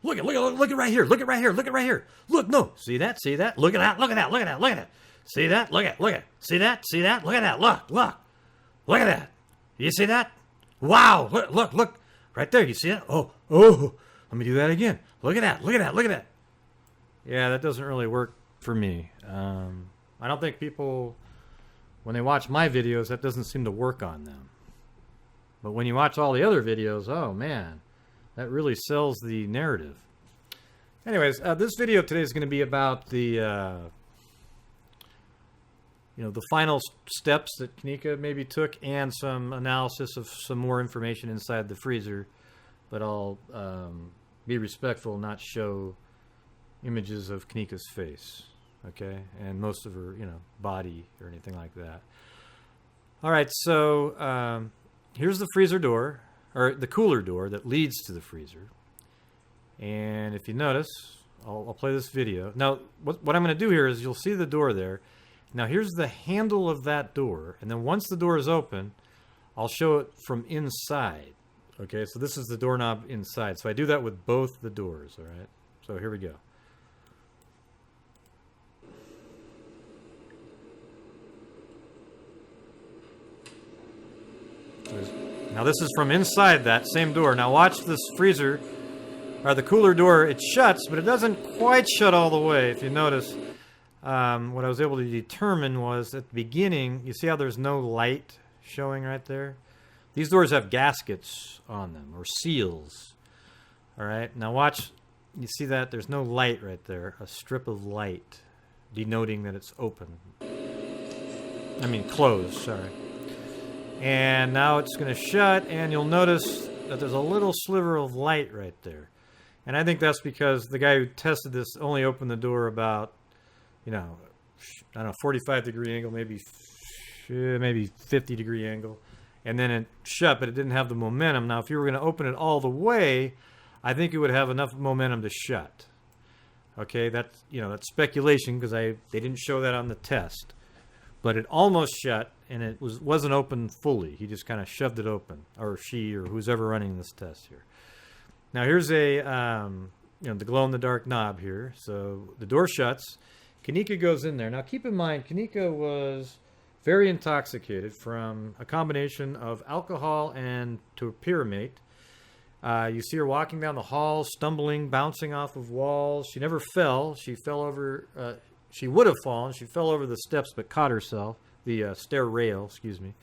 Look at right here. Look at right here. Look at right here. Look, no. See that? See that? Look at that. Look at that. Look at that. Look at that. See that? Look at. See that? See that? Look at that. Look. Look at that. You see that? Wow. Look. Right there. You see it? Oh. Let me do that again. Look at that. Look at that. Yeah, that doesn't really work for me. I don't think people, when they watch my videos, that doesn't seem to work on them. But when you watch all the other videos, oh man, that really sells the narrative. Anyways, this video today is going to be about the, the final steps that Kenneka maybe took and some analysis of some more information inside the freezer. But I'll be respectful and not show images of Kenneka's face, okay, and most of her, body or anything like that. All right, so here's the freezer door, or the cooler door that leads to the freezer. And if you notice, I'll play this video. Now, what I'm going to do here is you'll see the door there. Now, here's the handle of that door, and then once the door is open, I'll show it from inside. Okay, so this is the doorknob inside. So I do that with both the doors, all right? So here we go. Now this is from inside that same door. Now watch this freezer, or the cooler door, it shuts, but it doesn't quite shut all the way. If you notice, what I was able to determine was at the beginning, you see how there's no light showing right there? These doors have gaskets on them, or seals. All right, now watch, you see that? There's no light right there, a strip of light denoting that it's open. I mean closed, sorry. And now it's going to shut, and you'll notice that there's a little sliver of light right there. And I think that's because the guy who tested this only opened the door about, 45-degree angle, maybe 50-degree angle. And then it shut, but it didn't have the momentum. Now, if you were going to open it all the way, I think it would have enough momentum to shut. Okay, that's speculation because they didn't show that on the test. But it almost shut, and it wasn't open fully. He just kind of shoved it open, or she, or who's ever running this test here. Now here's a the glow-in-the-dark knob here. So the door shuts. Kenneka goes in there. Now keep in mind, Kenneka was very intoxicated from a combination of alcohol and topiramate. You see her walking down the hall, stumbling, bouncing off of walls. She never fell. She fell over. She would have fallen. She fell over the steps but caught herself. The stair rail, excuse me.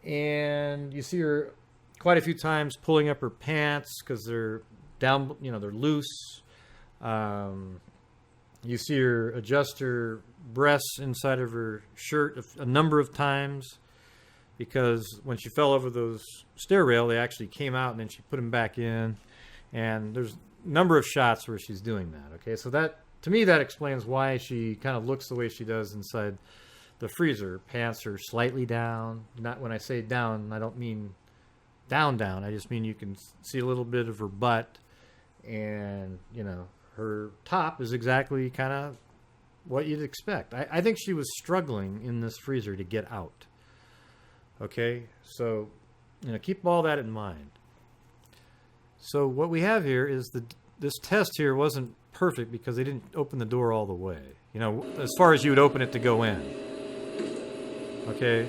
And you see her quite a few times pulling up her pants because they're down, they're loose. You see her adjust her breasts inside of her shirt a number of times because when she fell over those stair rail, they actually came out and then she put them back in. And there's a number of shots where she's doing that. Okay, so that, to me, that explains why she kind of looks the way she does inside the freezer. Pants are slightly down. Not when I say down, I don't mean down. I just mean you can see a little bit of her butt, and her top is exactly kind of what you'd expect. I think she was struggling in this freezer to get out. Okay, so keep all that in mind. So what we have here is this test here wasn't perfect because they didn't open the door all the way. As far as you would open it to go in. Okay,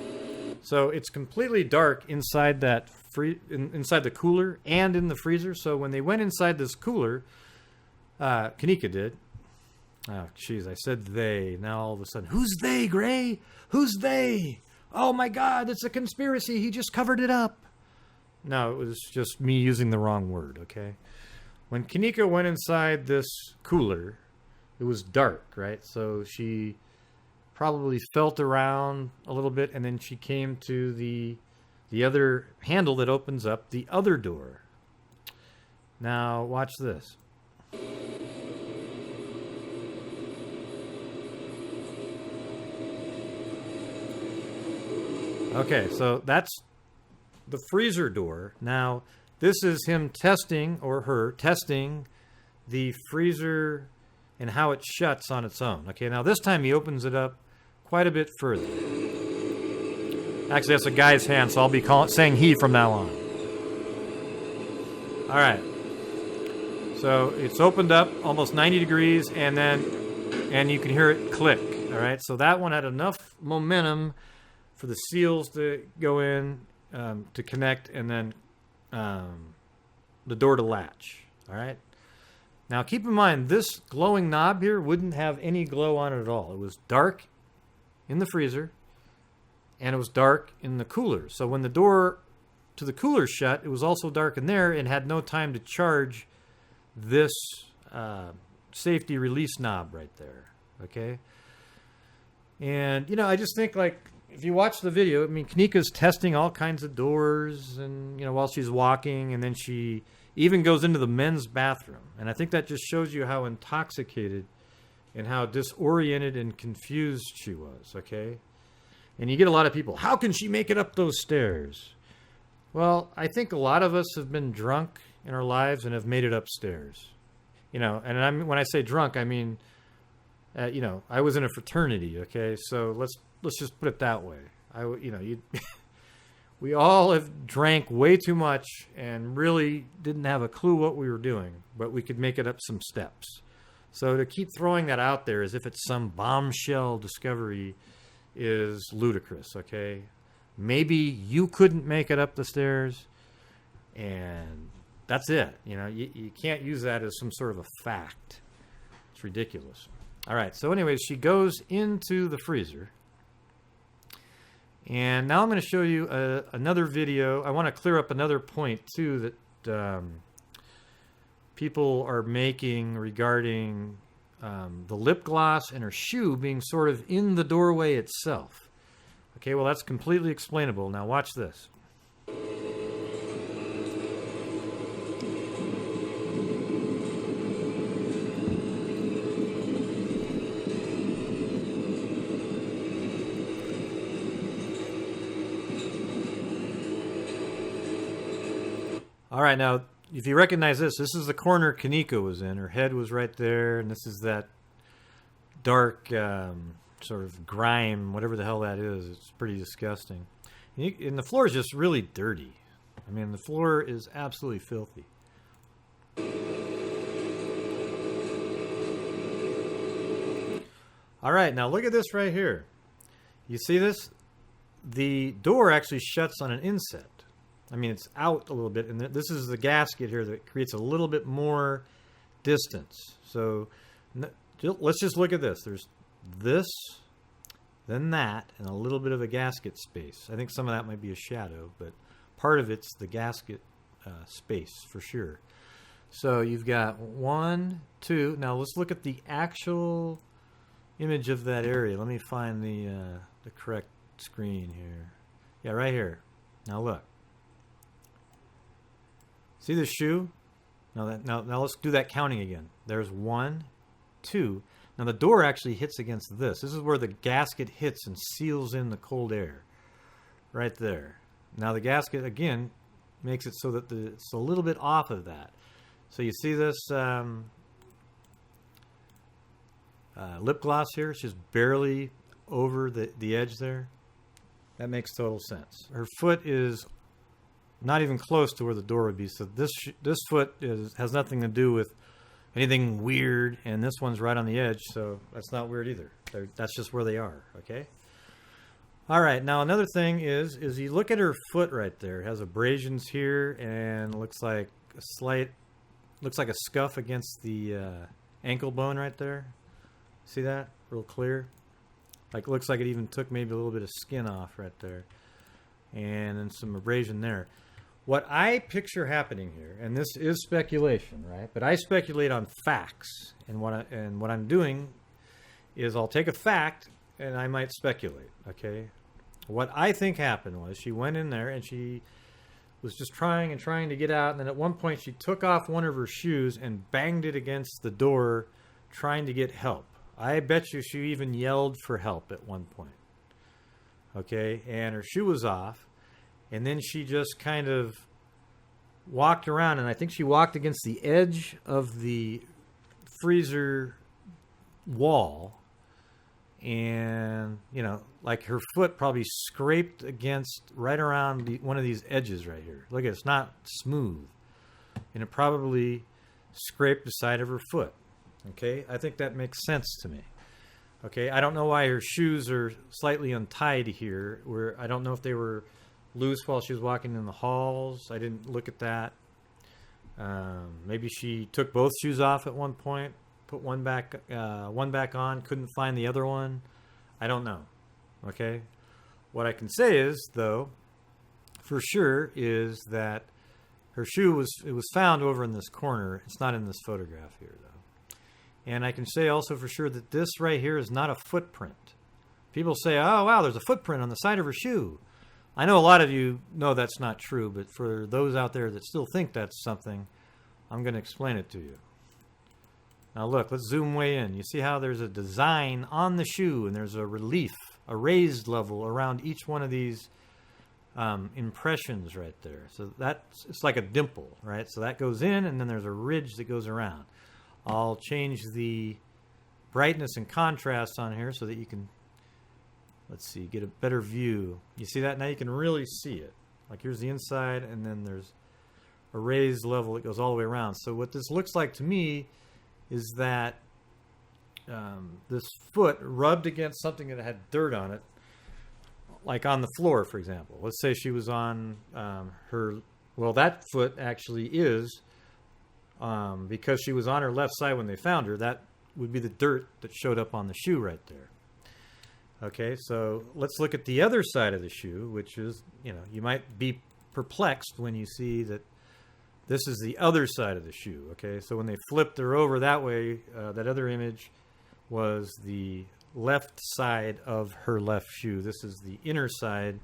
so it's completely dark inside that inside the cooler and in the freezer. So when they went inside this cooler, Kenneka did. Oh, jeez, I said they. Now all of a sudden, who's they, Gray? Who's they? Oh my God, it's a conspiracy. He just covered it up. No, it was just me using the wrong word. Okay. When Kenneka went inside this cooler, it was dark, right? So she probably felt around a little bit, and then she came to the other handle that opens up the other door. Now, watch this. Okay, so that's the freezer door. Now, this is him testing, or her testing, the freezer and how it shuts on its own. Okay, now this time he opens it up quite a bit further. Actually, that's a guy's hand, so I'll be saying he from now on. All right. So it's opened up almost 90 degrees, and you can hear it click. All right, so that one had enough momentum for the seals to go in, to connect, and then the door to latch. All right. Now keep in mind, this glowing knob here wouldn't have any glow on it at all. It was dark in the freezer, and it was dark in the cooler. So when the door to the cooler shut, it was also dark in there and had no time to charge this safety release knob right there. Okay. And, you know, I just think, like, if you watch the video, I mean, Kenneka's testing all kinds of doors, and, you know, while she's walking, and then she even goes into the men's bathroom. And I think that just shows you how intoxicated and how disoriented and confused she was, okay? And you get a lot of people, how can she make it up those stairs? Well, I think a lot of us have been drunk in our lives and have made it upstairs. You know, and when I say drunk, I mean, you know, I was in a fraternity, okay? So let's just put it that way. We all have drank way too much and really didn't have a clue what we were doing, but we could make it up some steps. So to keep throwing that out there as if it's some bombshell discovery is ludicrous, okay? Maybe you couldn't make it up the stairs, and that's it. You know, you can't use that as some sort of a fact. It's ridiculous. All right, so anyways, she goes into the freezer. And now I'm going to show you another video. I want to clear up another point, too, that people are making regarding the lip gloss and her shoe being sort of in the doorway itself. Okay, well, that's completely explainable. Now watch this. All right, now, if you recognize this, this is the corner Kenneka was in. Her head was right there, and this is that dark sort of grime, whatever the hell that is. It's pretty disgusting. And the floor is just really dirty. I mean, the floor is absolutely filthy. All right, now look at this right here. You see this? The door actually shuts on an inset. I mean, it's out a little bit, and this is the gasket here that creates a little bit more distance. So let's just look at this. There's this, then that, and a little bit of a gasket space. I think some of that might be a shadow, but part of it's the gasket space for sure. So you've got 1, 2. Now let's look at the actual image of that area. Let me find the correct screen here. Yeah, right here. Now look. See the shoe? Now let's do that counting again. There's 1, 2. Now the door actually hits against this. This is where the gasket hits and seals in the cold air. Right there. Now the gasket, again, makes it so that it's a little bit off of that. So you see this lip gloss here? It's just barely over the edge there. That makes total sense. Her foot is not even close to where the door would be. So this foot has nothing to do with anything weird, and this one's right on the edge, so that's not weird either. That's just where they are, okay? All right, now another thing is you look at her foot right there. It has abrasions here, and looks like a scuff against the ankle bone right there. See that? Real clear. Like, looks like it even took maybe a little bit of skin off right there. And then some abrasion there. What I picture happening here, and this is speculation, right? But I speculate on facts, and what I'm doing is I'll take a fact and I might speculate. Okay, what I think happened was she went in there and she was just trying to get out, and then at one point she took off one of her shoes and banged it against the door, trying to get help. I bet you she even yelled for help at one point. Okay, and her shoe was off. And then she just kind of walked around, and I think she walked against the edge of the freezer wall. And, you know, like her foot probably scraped against right around one of these edges right here. Look, it's not smooth. And it probably scraped the side of her foot. Okay, I think that makes sense to me. Okay, I don't know why her shoes are slightly untied here. I don't know if they were loose while she was walking in the halls. I didn't look at that. Maybe she took both shoes off at one point, put one back on, couldn't find the other one. I don't know. Okay, what I can say is, though, for sure, is that her shoe was found over in this corner. It's not in this photograph here, though. And I can say also for sure that this right here is not a footprint. People say, oh, wow, there's a footprint on the side of her shoe. I know a lot of you know that's not true, but for those out there that still think that's something, I'm going to explain it to you. Now look, let's zoom way in. You see how there's a design on the shoe, and there's a relief, a raised level around each one of these impressions right there. So it's like a dimple, right? So that goes in, and then there's a ridge that goes around. I'll change the brightness and contrast on here so that you can, let's see, get a better view. You see that? Now you can really see it. Like here's the inside, and then there's a raised level that goes all the way around. So what this looks like to me is that this foot rubbed against something that had dirt on it, like on the floor, for example. Let's say she was on that foot actually is, because she was on her left side when they found her, that would be the dirt that showed up on the shoe right there. Okay, so let's look at the other side of the shoe, which is, you might be perplexed when you see that this is the other side of the shoe. Okay, so when they flipped her over that way, that other image was the left side of her left shoe. This is the inner side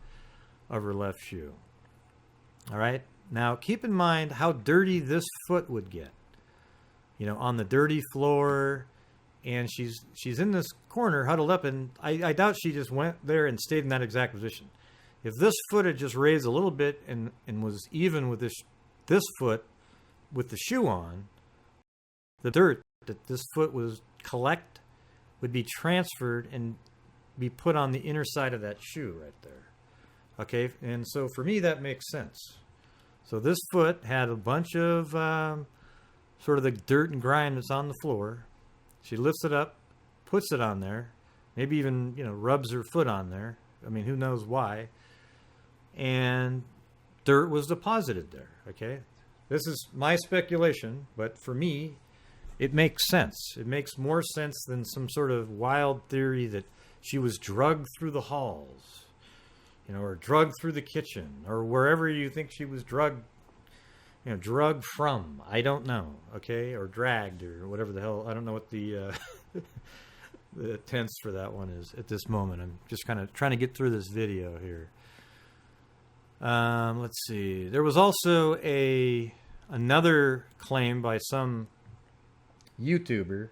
of her left shoe. All right. Now, keep in mind how dirty this foot would get, on the dirty floor, and she's in this corner huddled up, and I doubt she just went there and stayed in that exact position. If this foot had just raised a little bit and was even with this foot with the shoe on, the dirt that this foot would be transferred and be put on the inner side of that shoe right there. Okay, and so for me that makes sense. So this foot had a bunch of sort of the dirt and grime that's on the floor. She lifts it up, puts it on there, maybe even, rubs her foot on there. I mean, who knows why. And dirt was deposited there, okay? This is my speculation, but for me, it makes sense. It makes more sense than some sort of wild theory that she was drugged through the halls, or drugged through the kitchen, or wherever you think she was drugged from. I don't know, okay? Or dragged, or whatever the hell. I don't know what the the tense for that one is at this moment. I'm just kind of trying to get through this video here. Let's see. There was also another claim by some YouTuber,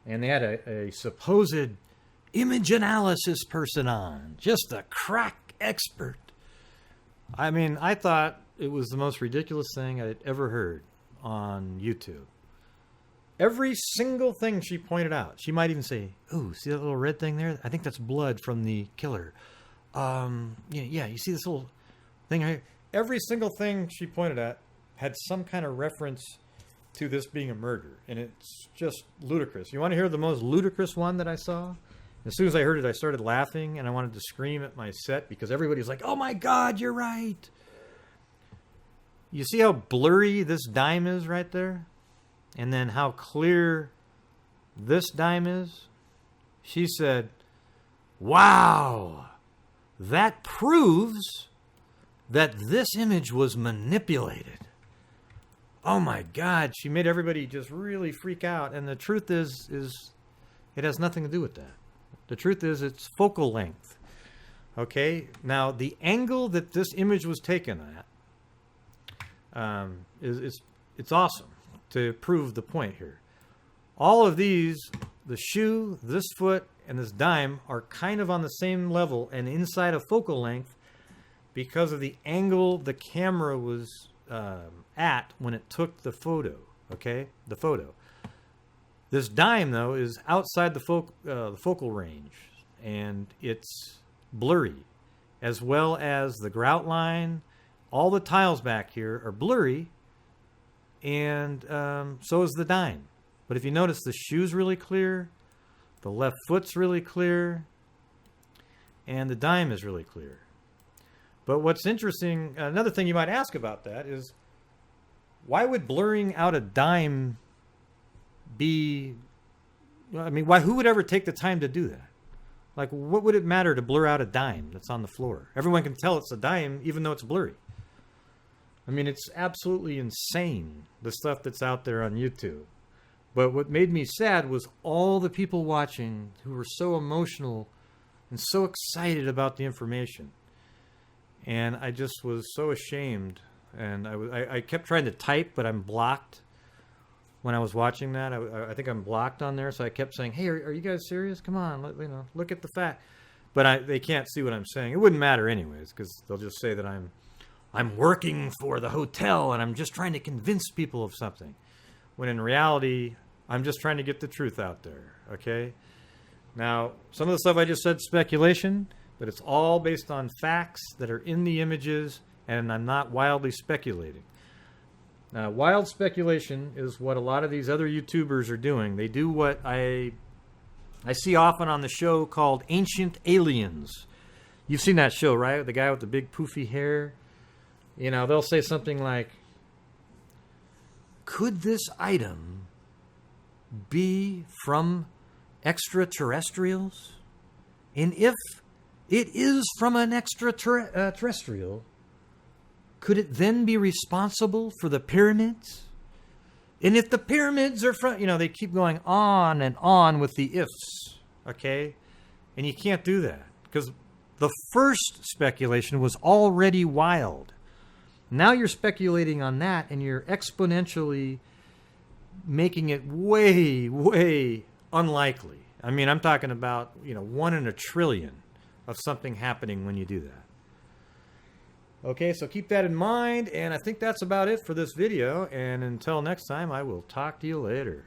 and they had a supposed image analysis person on, just a crack expert. I mean, I thought it was the most ridiculous thing I'd ever heard on YouTube. Every single thing she pointed out, she might even say, "Ooh, see that little red thing there? I think that's blood from the killer." Yeah, you see this little thing right here? Every single thing she pointed at had some kind of reference to this being a murder, and it's just ludicrous. You want to hear the most ludicrous one that I saw? As soon as I heard it, I started laughing, and I wanted to scream at my set because everybody was like, "Oh my God, you're right." You see how blurry this dime is right there? And then how clear this dime is? She said, "Wow, that proves that this image was manipulated." Oh my God, she made everybody just really freak out. And the truth is it has nothing to do with that. The truth is it's focal length. Okay, now the angle that this image was taken at it's awesome to prove the point here. All of these, the shoe, this foot, and this dime are kind of on the same level and inside of focal length because of the angle the camera was at when it took the photo. Okay, the photo. This dime, though, is outside the focal range, and it's blurry, as well as the grout line. All the tiles back here are blurry, and so is the dime. But if you notice, the shoe's really clear, the left foot's really clear, and the dime is really clear. But what's interesting, another thing you might ask about that is, why would blurring out a dime be, I mean, who would ever take the time to do that? Like, what would it matter to blur out a dime that's on the floor? Everyone can tell it's a dime, even though it's blurry. I mean, it's absolutely insane, the stuff that's out there on YouTube. But what made me sad was all the people watching who were so emotional and so excited about the information. And I just was so ashamed. And I kept trying to type, but I'm blocked when I was watching that. I think I'm blocked on there, so I kept saying, hey, are you guys serious? Come on, look at the fact. But they can't see what I'm saying. It wouldn't matter anyways, because they'll just say that I'm working for the hotel and I'm just trying to convince people of something. When in reality, I'm just trying to get the truth out there, okay? Now, some of the stuff I just said is speculation, but it's all based on facts that are in the images, and I'm not wildly speculating. Now, wild speculation is what a lot of these other YouTubers are doing. They do what I see often on the show called Ancient Aliens. You've seen that show, right? The guy with the big poofy hair. You know, they'll say something like, could this item be from extraterrestrials? And if it is from an extraterrestrial, could it then be responsible for the pyramids? And if the pyramids are from, they keep going on and on with the ifs, okay? And you can't do that because the first speculation was already wild. Now you're speculating on that, and you're exponentially making it way, way unlikely. I mean, I'm talking about, 1 in a trillion of something happening when you do that. Okay, so keep that in mind, and I think that's about it for this video, and until next time, I will talk to you later.